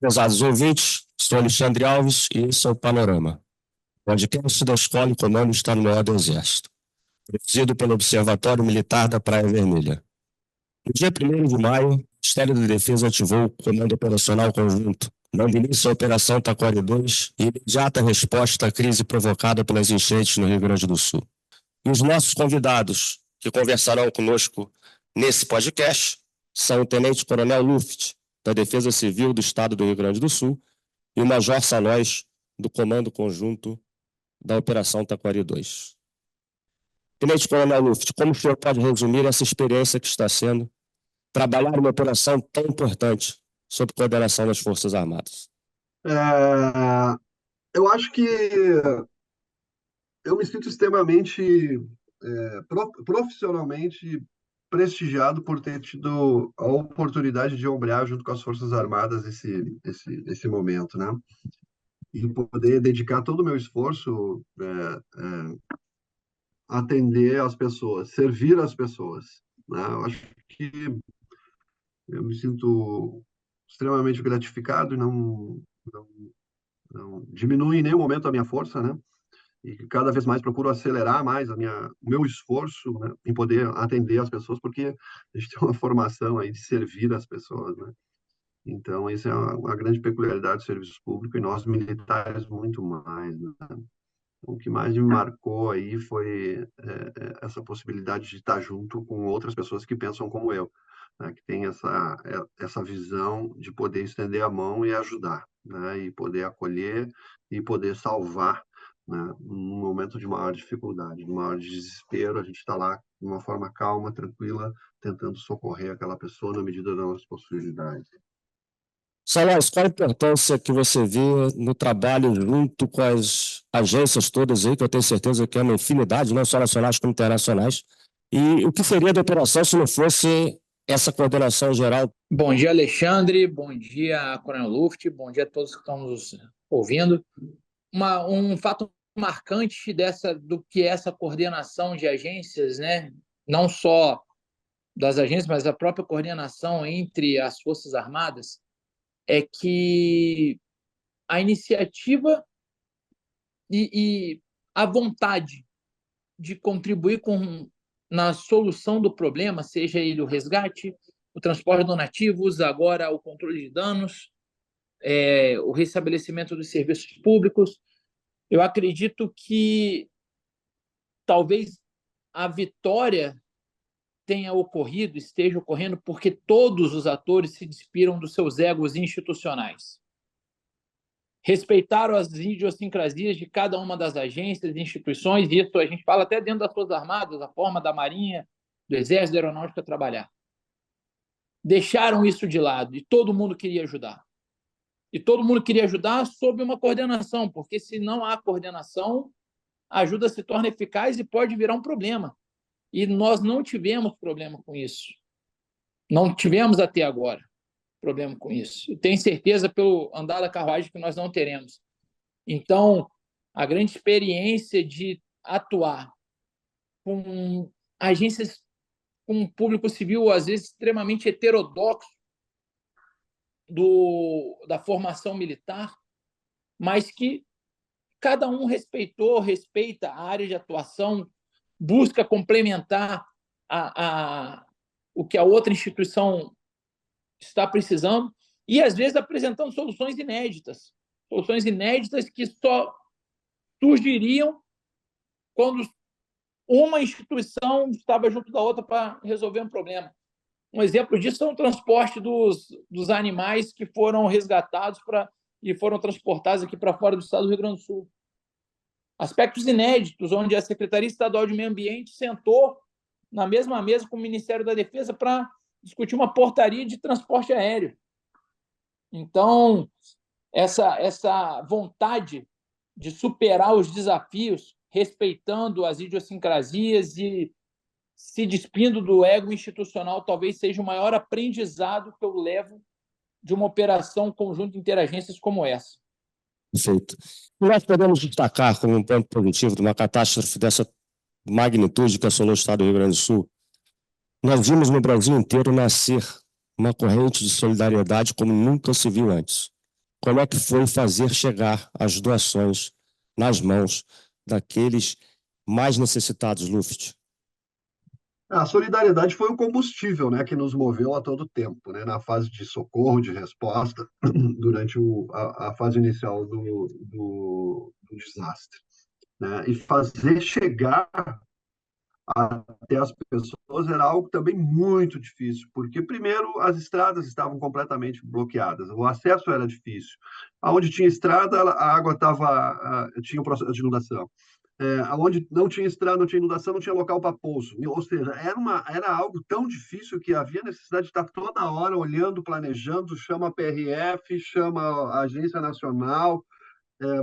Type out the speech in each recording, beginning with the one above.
Prezados ouvintes, sou Alexandre Alves e esse é o Panorama, podcast da Escola e Comando Estado-Maior do Exército, produzido pelo Observatório Militar da Praia Vermelha. No dia 1º de maio, o Ministério da Defesa ativou o Comando Operacional Conjunto, dando início à Operação Taquari 2 e imediata resposta à crise provocada pelas enchentes no Rio Grande do Sul. E os nossos convidados, que conversarão conosco nesse podcast, são o Tenente Coronel Luft, da Defesa Civil do Estado do Rio Grande do Sul, e o Major Salóis, do Comando Conjunto da Operação Taquari 2. Tenente Coronel Luft, como o senhor pode resumir essa experiência que está sendo trabalhar uma operação tão importante sob coordenação das Forças Armadas? Eu acho que eu me sinto extremamente profissionalmente prestigiado por ter tido a oportunidade de ombrear junto com as Forças Armadas esse momento, né? E poder dedicar todo o meu esforço a atender as pessoas, servir as pessoas, né? Eu acho que eu me sinto extremamente gratificado e não diminui em nenhum momento a minha força, né? E cada vez mais procuro acelerar mais o meu esforço, né, em poder atender as pessoas, porque a gente tem uma formação aí de servir as pessoas, né? Então, isso é uma grande peculiaridade do serviço público e nós militares muito mais, né? O que mais me marcou aí foi essa possibilidade de estar junto com outras pessoas que pensam como eu, né, que tem essa visão de poder estender a mão e ajudar, né, e poder acolher e poder salvar, né, num momento de maior dificuldade, de maior desespero, a gente está lá de uma forma calma, tranquila, tentando socorrer aquela pessoa na medida das nossas possibilidades. Salóis, qual a importância que você vê no trabalho junto com as agências todas aí, que eu tenho certeza que é uma infinidade, não só nacionais como internacionais, e o que seria da operação se não fosse essa coordenação geral? Bom dia, Alexandre, bom dia, Coronel Luft, bom dia a todos que estão nos ouvindo. Um fato marcante do que é essa coordenação de agências, né? Não só das agências, mas a própria coordenação entre as Forças Armadas, é que a iniciativa e a vontade de contribuir na solução do problema, seja ele o resgate, o transporte de donativos, agora o controle de danos, o restabelecimento dos serviços públicos. Eu acredito que talvez a vitória esteja ocorrendo porque todos os atores se despiram dos seus egos institucionais. Respeitaram as idiosincrasias de cada uma das agências e instituições, e isso a gente fala até dentro das Forças Armadas, a forma da Marinha, do Exército, da Aeronáutica trabalhar. Deixaram isso de lado e todo mundo queria ajudar. E todo mundo queria ajudar sob uma coordenação, porque se não há coordenação, a ajuda se torna eficaz e pode virar um problema. E nós não tivemos problema com isso. Não tivemos até agora problema com isso. E tenho certeza, pelo andar da carruagem, que nós não teremos. Então, a grande experiência de atuar com agências, com um público civil, às vezes, extremamente heterodoxo da formação militar, mas que cada um respeita a área de atuação, busca complementar o que a outra instituição está precisando e, às vezes, apresentando soluções inéditas que só surgiriam quando uma instituição estava junto da outra para resolver um problema. Um exemplo disso é o transporte dos animais que foram resgatados e foram transportados aqui para fora do estado do Rio Grande do Sul. Aspectos inéditos, onde a Secretaria Estadual de Meio Ambiente sentou na mesma mesa com o Ministério da Defesa para discutir uma portaria de transporte aéreo. Então, essa vontade de superar os desafios, respeitando as idiosincrasias e se despindo do ego institucional, talvez seja o maior aprendizado que eu levo de uma operação conjunta interagências como essa. Perfeito. Nós podemos destacar como um ponto positivo de uma catástrofe dessa magnitude que assolou o estado do Rio Grande do Sul. Nós vimos no Brasil inteiro nascer uma corrente de solidariedade como nunca se viu antes. como é que foi fazer chegar as doações nas mãos daqueles mais necessitados, Luft? A solidariedade foi o combustível, né, que nos moveu a todo tempo, né, na fase de socorro, de resposta, durante a fase inicial do desastre, né, e fazer chegar até as pessoas era algo também muito difícil, porque, primeiro, as estradas estavam completamente bloqueadas, o acesso era difícil. Onde tinha estrada, a água tinha um processo de inundação. Onde não tinha estrada, não tinha inundação, não tinha local para pouso. Ou seja, era algo tão difícil que havia necessidade de estar toda hora olhando, planejando, chama a PRF, chama a Agência Nacional,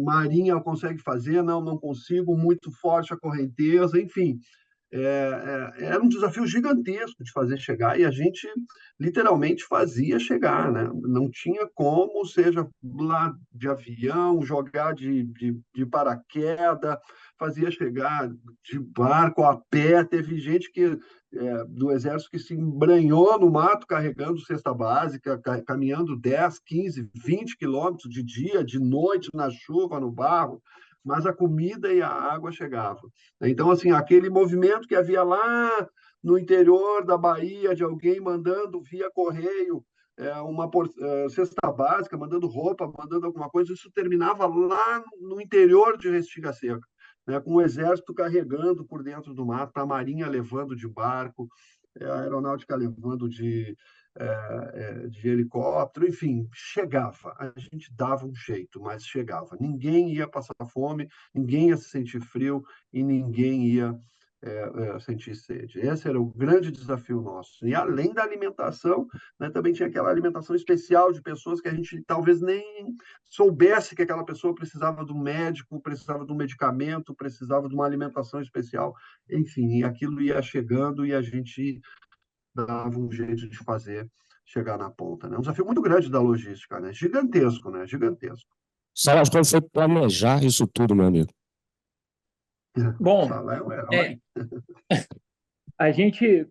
Marinha consegue fazer, não consigo, muito forte a correnteza, enfim. Era um desafio gigantesco de fazer chegar, e a gente literalmente fazia chegar, né? Não tinha como, seja lá de avião, jogar de paraquedas, fazia chegar de barco, a pé. Teve gente do Exército que se embranhou no mato carregando cesta básica, caminhando 10, 15, 20 quilômetros de dia, de noite, na chuva, no barro, mas a comida e a água chegavam. Então, assim, aquele movimento que havia lá no interior da Bahia, de alguém mandando via correio uma cesta básica, mandando roupa, mandando alguma coisa, isso terminava lá no interior de Restinga Seca, né, com o exército carregando por dentro do mato, a marinha levando de barco, a aeronáutica levando de helicóptero, enfim, chegava. A gente dava um jeito, mas chegava. Ninguém ia passar fome, ninguém ia se sentir frio e ninguém ia sentir sede. Esse era o grande desafio nosso. E além da alimentação, né, também tinha aquela alimentação especial de pessoas que a gente talvez nem soubesse que aquela pessoa precisava do médico, precisava de um medicamento, precisava de uma alimentação especial. Enfim, aquilo ia chegando e a gente dava um jeito de fazer chegar na ponta, né? Um desafio muito grande da logística, né? Gigantesco, né? Gigantesco. Salas, como foi planejar isso tudo, meu amigo? Bom, Sala é um herói. a gente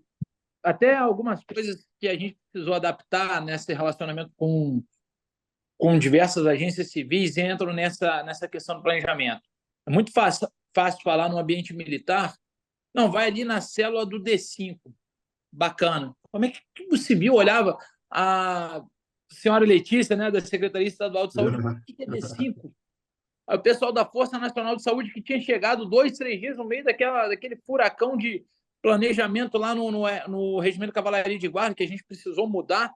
até algumas coisas que a gente precisou adaptar nesse relacionamento com diversas agências civis entram nessa questão do planejamento. É muito fácil falar no ambiente militar. Não, vai ali na célula do D5. Bacana. Como é que o civil olhava a senhora Letícia, né, da Secretaria Estadual de Saúde? O que é D5? O pessoal da Força Nacional de Saúde que tinha chegado 2, 3 dias no meio daquele furacão de planejamento lá no Regimento de Cavalaria de Guarda, que a gente precisou mudar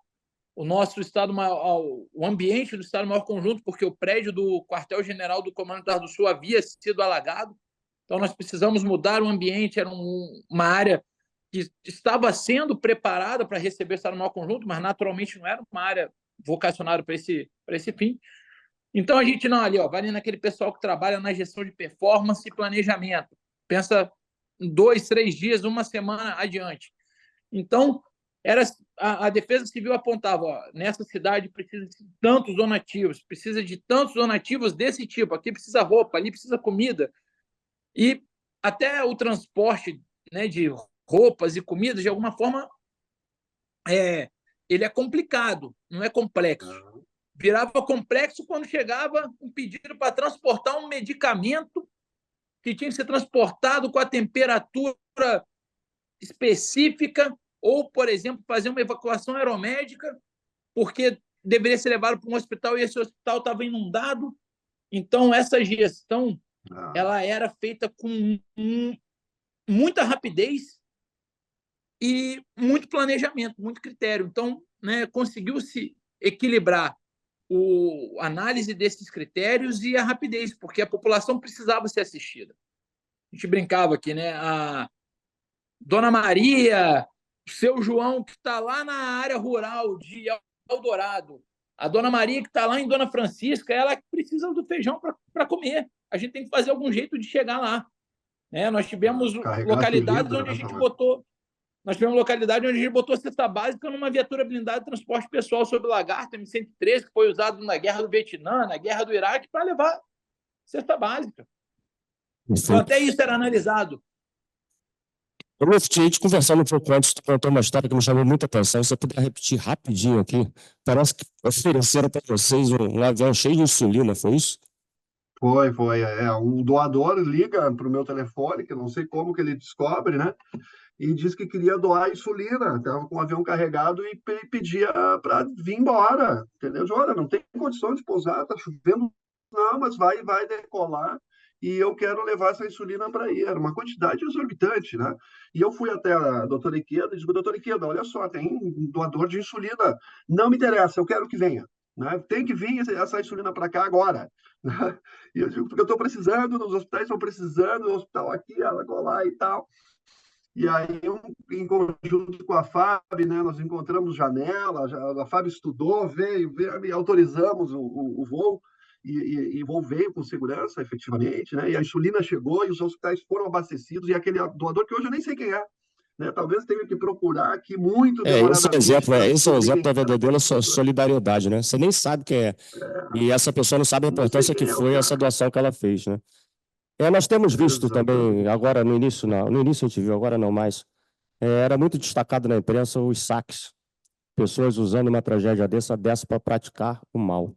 o nosso Estado Maior, o ambiente do Estado Maior Conjunto, porque o prédio do quartel-general do Comando Militar do Sul havia sido alagado. Então, nós precisamos mudar o ambiente. Era uma área que estava sendo preparada para receber o Estado Maior Conjunto, mas naturalmente não era uma área vocacionada para esse fim. Então, a gente não, ali, ó, vai ali naquele pessoal que trabalha na gestão de performance e planejamento. Pensa em 2, 3 dias, uma semana adiante. Então, a Defesa Civil apontava, ó, nessa cidade precisa de tantos donativos, precisa de tantos donativos desse tipo, aqui precisa roupa, ali precisa comida. E até o transporte, né, de roupas e comidas, de alguma forma, ele é complicado, não é complexo. Virava complexo quando chegava um pedido para transportar um medicamento que tinha que ser transportado com a temperatura específica, ou, por exemplo, fazer uma evacuação aeromédica, porque deveria ser levado para um hospital e esse hospital estava inundado. Então, essa gestão ela era feita com muita rapidez e muito planejamento, muito critério. Então, né, conseguiu-se equilibrar a análise desses critérios e a rapidez, porque a população precisava ser assistida. A gente brincava aqui, né? A Dona Maria, o seu João, que está lá na área rural de Eldorado, a Dona Maria, que está lá em Dona Francisca, ela precisa do feijão para comer. A gente tem que fazer algum jeito de chegar lá. Né? Nós tivemos localidades onde a gente botou. Nós tivemos localidade onde a gente botou cesta básica numa viatura blindada de transporte pessoal sobre Lagarto, M113, que foi usado na Guerra do Vietnã, na Guerra do Iraque, para levar cesta básica. Então, até isso era analisado. Luft, a gente conversando um pouco antes, tu contou uma história que me chamou muita atenção. Se você puder repetir rapidinho aqui, parece que ofereceram para vocês um avião cheio de insulina, foi isso? Foi. Um doador liga para o meu telefone, que eu não sei como que ele descobre, né? E diz que queria doar insulina, estava com o avião carregado e pedia para vir embora, entendeu? De, olha, não tem condição de pousar, está chovendo, não, mas vai decolar e eu quero levar essa insulina para aí. Era uma quantidade exorbitante, né? E eu fui até a doutora Iqueda e disse, doutora Iqueda, olha só, tem um doador de insulina, não me interessa, eu quero que venha. Né? Tem que vir essa insulina para cá agora. Né? E eu digo, porque eu estou precisando, nos hospitais estão precisando, no hospital aqui, ela lá e tal. E aí, em conjunto com a FAB, né, nós encontramos janela, a FAB estudou, veio e autorizamos o voo, e o voo veio com segurança, efetivamente, né, e a insulina chegou, e os hospitais foram abastecidos, e aquele doador, que hoje eu nem sei quem é, né, talvez tenha que procurar aqui muito demoradamente para Esse é o descobrir exemplo quem da é verdadeira essa pessoa. solidariedade, né? Você nem sabe quem é. E essa pessoa não sabe a Não sei importância que quem é o foi essa cara. doação que ela fez, né? Nós temos visto também, Exatamente. agora no início, não, no início a gente viu, agora não mais. Era muito destacado na imprensa os saques. Pessoas usando uma tragédia dessa para praticar o mal.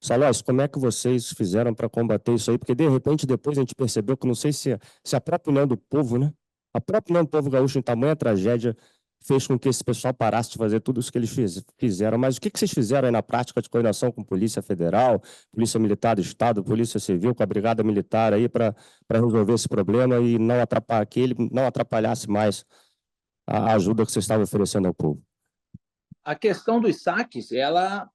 Salós, como é que vocês fizeram para combater isso aí? Porque, de repente, depois a gente percebeu que, não sei se a própria união do povo, né? A própria união do povo gaúcho, em tamanha tragédia, fez com que esse pessoal parasse de fazer tudo isso que eles fizeram. Mas o que vocês fizeram aí na prática de coordenação com Polícia Federal, Polícia Militar do Estado, Polícia Civil, com a Brigada Militar aí para resolver esse problema e não atrapalhar, que ele não atrapalhasse mais a ajuda que vocês estavam oferecendo ao povo? A questão dos saques, ela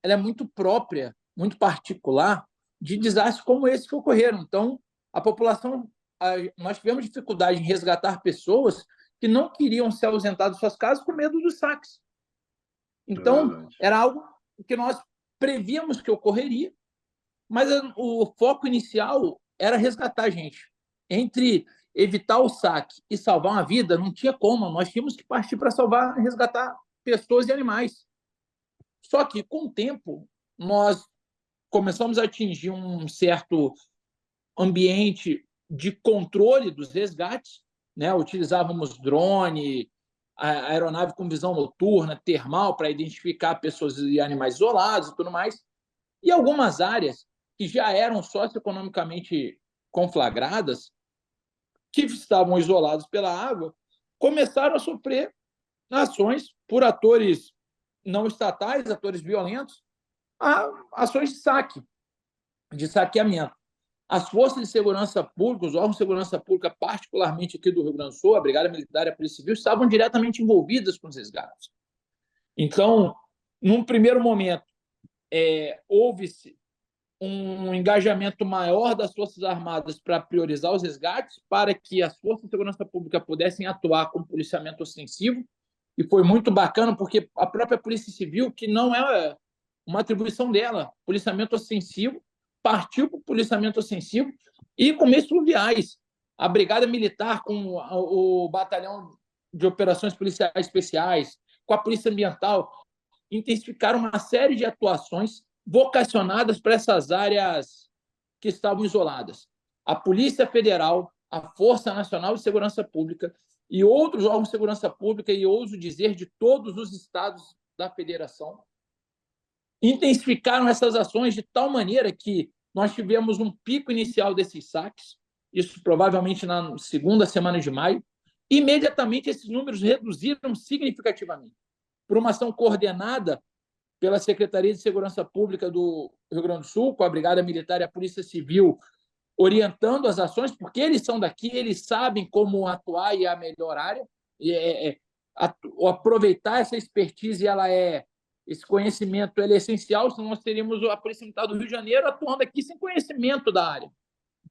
é muito própria, muito particular de desastres como esse que ocorreram. Então, a população, nós tivemos dificuldade em resgatar pessoas que não queriam se ausentar de suas casas com medo dos saques. Então, era algo que nós prevíamos que ocorreria, mas o foco inicial era resgatar a gente. Entre evitar o saque e salvar uma vida, não tinha como. Nós tínhamos que partir para salvar, resgatar pessoas e animais. Só que, com o tempo, nós começamos a atingir um certo ambiente de controle dos resgates, né? Utilizávamos drone, a aeronave com visão noturna, termal, para identificar pessoas e animais isolados e tudo mais. E algumas áreas que já eram socioeconomicamente conflagradas, que estavam isoladas pela água, começaram a sofrer ações por atores não estatais, atores violentos, a ações de saqueamento. As forças de segurança pública, os órgãos de segurança pública, particularmente aqui do Rio Grande do Sul, a Brigada Militar e a Polícia Civil, estavam diretamente envolvidas com os resgates. Então, num primeiro momento, houve-se um engajamento maior das Forças Armadas para priorizar os resgates, para que as forças de segurança pública pudessem atuar com policiamento ostensivo, e foi muito bacana, porque a própria Polícia Civil, que não é uma atribuição dela, policiamento ostensivo, partiu para o policiamento ostensivo e com meios fluviais. A Brigada Militar, com o Batalhão de Operações Policiais Especiais, com a Polícia Ambiental, intensificaram uma série de atuações vocacionadas para essas áreas que estavam isoladas. A Polícia Federal, a Força Nacional de Segurança Pública e outros órgãos de segurança pública, e ouso dizer, de todos os estados da federação, intensificaram essas ações de tal maneira que nós tivemos um pico inicial desses saques, isso provavelmente na segunda semana de maio. Imediatamente esses números reduziram significativamente. Por uma ação coordenada pela Secretaria de Segurança Pública do Rio Grande do Sul, com a Brigada Militar e a Polícia Civil, orientando as ações, porque eles são daqui, eles sabem como atuar e é a melhor área, aproveitar essa expertise, esse conhecimento é essencial, senão nós teríamos a Polícia Militar do Rio de Janeiro atuando aqui sem conhecimento da área.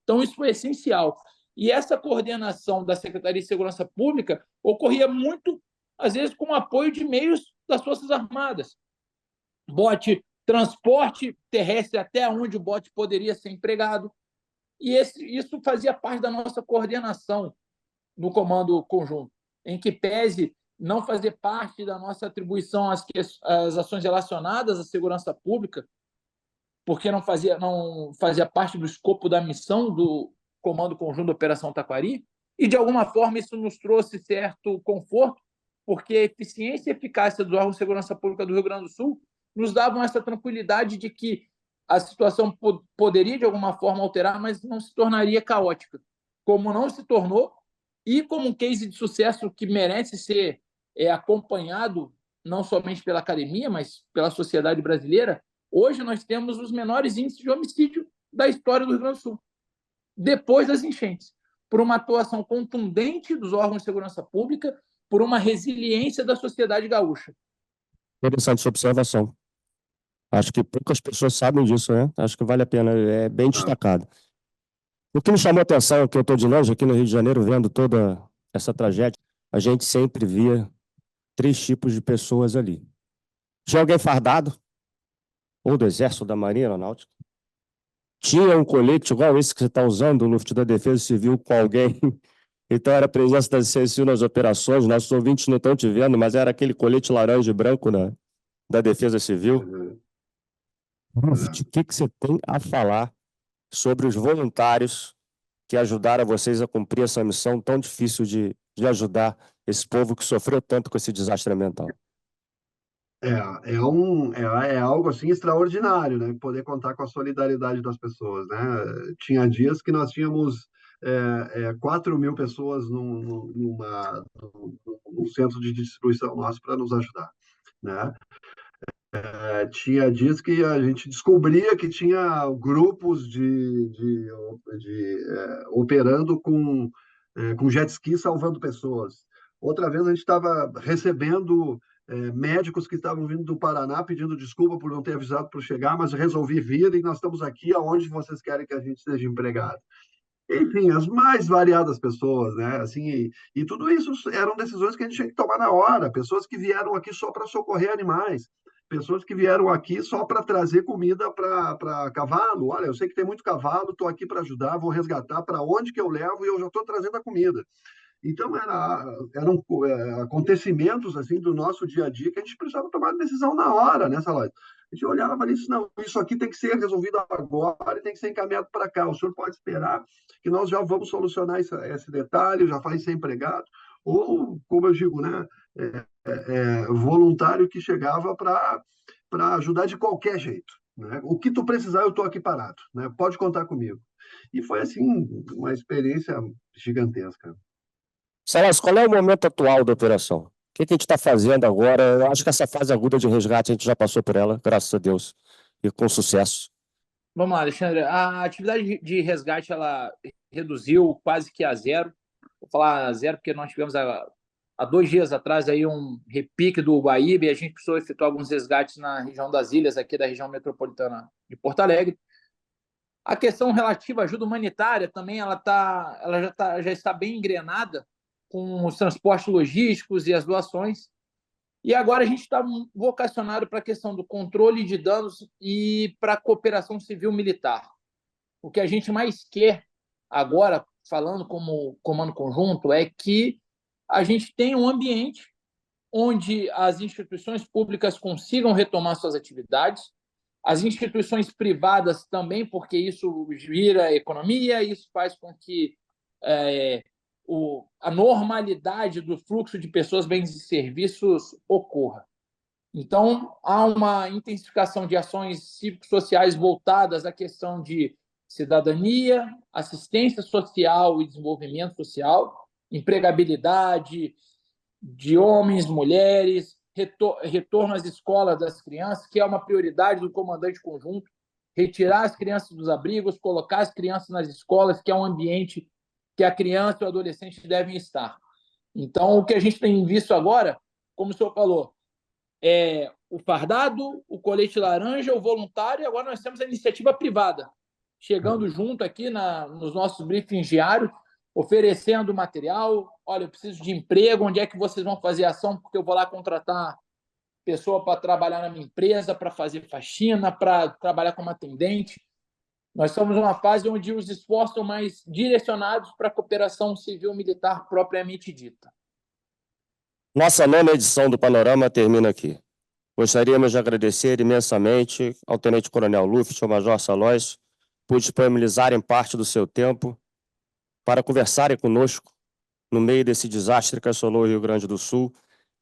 Então, isso foi essencial. E essa coordenação da Secretaria de Segurança Pública ocorria muito, às vezes, com o apoio de meios das Forças Armadas. Bote, transporte terrestre até onde o bote poderia ser empregado. E isso fazia parte da nossa coordenação no comando conjunto, em que pese não fazer parte da nossa atribuição às ações relacionadas à segurança pública, porque não fazia parte do escopo da missão do Comando Conjunto da Operação Taquari, e, de alguma forma, isso nos trouxe certo conforto, porque a eficiência e eficácia dos órgãos de segurança pública do Rio Grande do Sul nos davam essa tranquilidade de que a situação poderia, de alguma forma, alterar, mas não se tornaria caótica, como não se tornou, e como um case de sucesso que merece ser acompanhado não somente pela academia, mas pela sociedade brasileira. Hoje nós temos os menores índices de homicídio da história do Rio Grande do Sul, depois das enchentes, por uma atuação contundente dos órgãos de segurança pública, por uma resiliência da sociedade gaúcha. Interessante sua observação. Acho que poucas pessoas sabem disso, né? Acho que vale a pena, é bem destacado. O que me chamou a atenção é que eu estou de longe aqui no Rio de Janeiro, vendo toda essa tragédia, a gente sempre via 3 tipos de pessoas ali. Tinha alguém fardado, ou do Exército, ou da Marinha Aeronáutica. Tinha um colete igual esse que você está usando, o Luft da Defesa Civil, com alguém. Então era a presença da CSU nas operações. Nossos ouvintes não estão te vendo, mas era aquele colete laranja e branco da Defesa Civil. Luft, o que você tem a falar sobre os voluntários que ajudaram vocês a cumprir essa missão tão difícil de ajudar esse povo que sofreu tanto com esse desastre ambiental? É algo assim extraordinário, né? Poder contar com a solidariedade das pessoas, né? Tinha dias que nós tínhamos 4.000 pessoas num centro de distribuição nosso para nos ajudar, né? Tinha dias que a gente descobria que tinha grupos operando com jet ski salvando pessoas. Outra vez a gente estava recebendo médicos que estavam vindo do Paraná pedindo desculpa por não ter avisado para chegar, mas resolvi vir e nós estamos aqui aonde vocês querem que a gente esteja empregado. Enfim, as mais variadas pessoas, né? Assim, e tudo isso eram decisões que a gente tinha que tomar na hora. Pessoas que vieram aqui só para socorrer animais, pessoas que vieram aqui só para trazer comida para cavalo. Olha, eu sei que tem muito cavalo, estou aqui para ajudar, vou resgatar para onde que eu levo e eu já estou trazendo a comida. Então, eram acontecimentos assim do nosso dia a dia que a gente precisava tomar decisão na hora, nessa live. A gente olhava e disse, não, isso aqui tem que ser resolvido agora e tem que ser encaminhado para cá. O senhor pode esperar que nós já vamos solucionar esse detalhe, já vai ser empregado. Ou, como eu digo, né, voluntário que chegava para ajudar de qualquer jeito. Né? O que tu precisar, eu estou aqui parado. Né? Pode contar comigo. E foi, assim, uma experiência gigantesca. Salas, qual é o momento atual da operação? O que a gente está fazendo agora? Eu acho que essa fase aguda de resgate a gente já passou por ela, graças a Deus, e com sucesso. Vamos lá, Alexandre. A atividade de resgate ela reduziu quase que a zero. Vou falar zero porque nós tivemos há 2 dias atrás aí um repique do Guaíba e a gente precisou efetuar alguns resgates na região das ilhas, aqui da região metropolitana de Porto Alegre. A questão relativa à ajuda humanitária também ela já está bem engrenada com os transportes logísticos e as doações. E agora a gente está vocacionado para a questão do controle de danos e para a cooperação civil-militar. O que a gente mais quer agora, falando como comando conjunto, é que a gente tenha um ambiente onde as instituições públicas consigam retomar suas atividades, as instituições privadas também, porque isso gira economia, isso faz com que a normalidade do fluxo de pessoas, bens e serviços ocorra. Então, há uma intensificação de ações cívico-sociais voltadas à questão de cidadania, assistência social e desenvolvimento social, empregabilidade de homens, mulheres, retorno às escolas das crianças, que é uma prioridade do comandante conjunto, retirar as crianças dos abrigos, colocar as crianças nas escolas, que é um ambiente que a criança e o adolescente devem estar. Então, o que a gente tem visto agora, como o senhor falou, é o fardado, o colete laranja, o voluntário, e agora nós temos a iniciativa privada, chegando junto aqui nos nossos briefings diários, oferecendo material. Olha, eu preciso de emprego, onde é que vocês vão fazer ação? Porque eu vou lá contratar pessoa para trabalhar na minha empresa, para fazer faxina, para trabalhar como atendente. Nós estamos numa fase onde os esforços são mais direcionados para a cooperação civil-militar propriamente dita. Nossa 9ª edição do Panorama termina aqui. Gostaríamos de agradecer imensamente ao Tenente Coronel Luft, ao Major Salóis, por disponibilizarem parte do seu tempo para conversarem conosco no meio desse desastre que assolou o Rio Grande do Sul,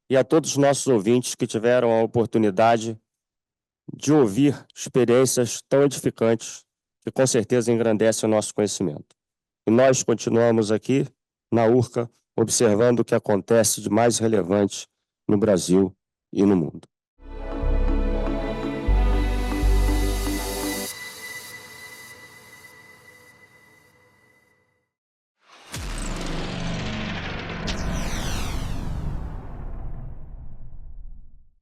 e a todos os nossos ouvintes que tiveram a oportunidade de ouvir experiências tão edificantes que com certeza engrandecem o nosso conhecimento. E nós continuamos aqui na URCA observando o que acontece de mais relevante no Brasil e no mundo.